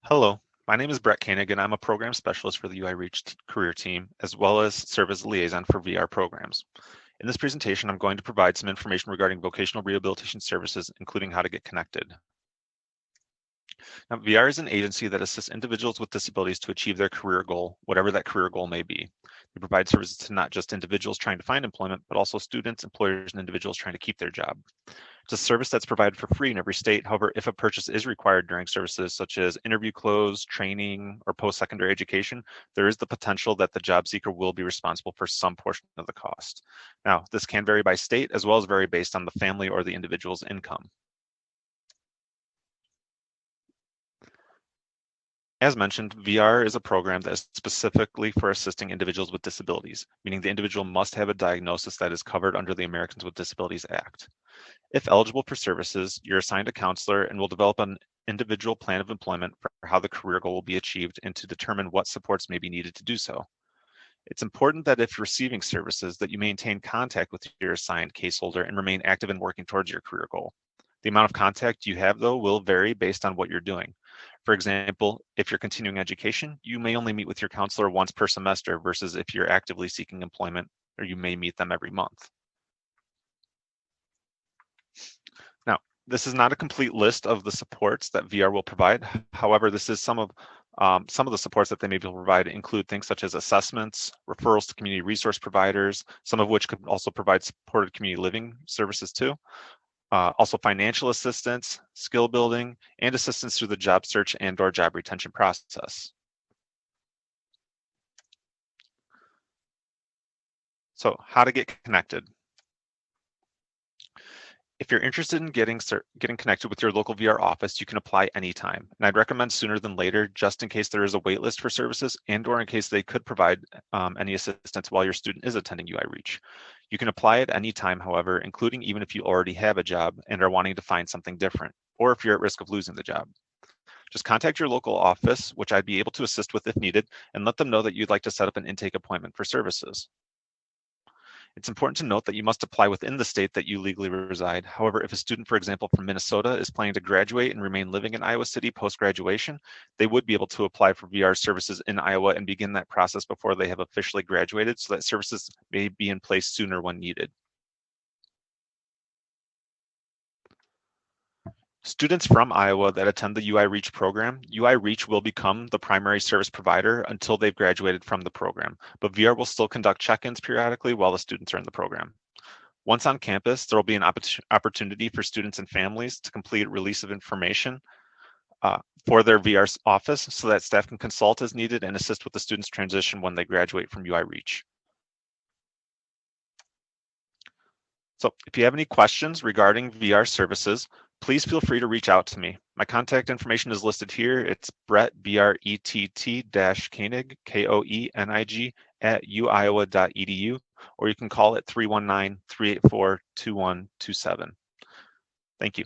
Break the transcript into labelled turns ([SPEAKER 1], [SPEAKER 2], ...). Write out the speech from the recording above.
[SPEAKER 1] Hello, my name is Brett Koenig, and I'm a program specialist for the UI Reach career team, as well as serve as a liaison for VR programs. In this presentation, I'm going to provide some information regarding vocational rehabilitation services, including how to get connected. Now, VR is an agency that assists individuals with disabilities to achieve their career goal, whatever that career goal may be. They provide services to not just individuals trying to find employment, but also students, employers, and individuals trying to keep their job. It's a service that's provided for free in every state. However, if a purchase is required during services such as interview close, training, or post-secondary education, there is the potential that the job seeker will be responsible for some portion of the cost. Now, this can vary by state as well as vary based on the family or the individual's income. As mentioned, VR is a program that is specifically for assisting individuals with disabilities, meaning the individual must have a diagnosis that is covered under the Americans with Disabilities Act. If eligible for services, you're assigned a counselor and will develop an individual plan of employment for how the career goal will be achieved and to determine what supports may be needed to do so. It's important that if receiving services that you maintain contact with your assigned caseholder and remain active in working towards your career goal. The amount of contact you have, though, will vary based on what you're doing. For example, if you're continuing education, you may only meet with your counselor once per semester versus if you're actively seeking employment, or you may meet them every month. Now, this is not a complete list of the supports that VR will provide. However, this is some of the supports that they may be able to provide include things such as assessments, referrals to community resource providers, some of which could also provide supported community living services too. Also financial assistance, skill building, and assistance through the job search and/or job retention process. So how to get connected. If you're interested in getting connected with your local VR office, you can apply anytime. And I'd recommend sooner than later, just in case there is a wait list for services and/or in case they could provide any assistance while your student is attending UI Reach. You can apply at any time, however, including even if you already have a job and are wanting to find something different, or if you're at risk of losing the job. Just contact your local office, which I'd be able to assist with if needed, and let them know that you'd like to set up an intake appointment for services. It's important to note that you must apply within the state that you legally reside. However, if a student, for example, from Minnesota is planning to graduate and remain living in Iowa City post-graduation, they would be able to apply for VR services in Iowa and begin that process before they have officially graduated so that services may be in place sooner when needed. Students from Iowa that attend the UI Reach program, UI Reach will become the primary service provider until they've graduated from the program, but VR will still conduct check-ins periodically while the students are in the program. Once on campus, there will be an opportunity for students and families to complete a release of information for their VR office so that staff can consult as needed and assist with the students' transition when they graduate from UI Reach. So if you have any questions regarding VR services, please feel free to reach out to me. My contact information is listed here. It's Brett, BRETT-Koenig, KOENIG, @uiowa.edu, or you can call it 319-384-2127. Thank you.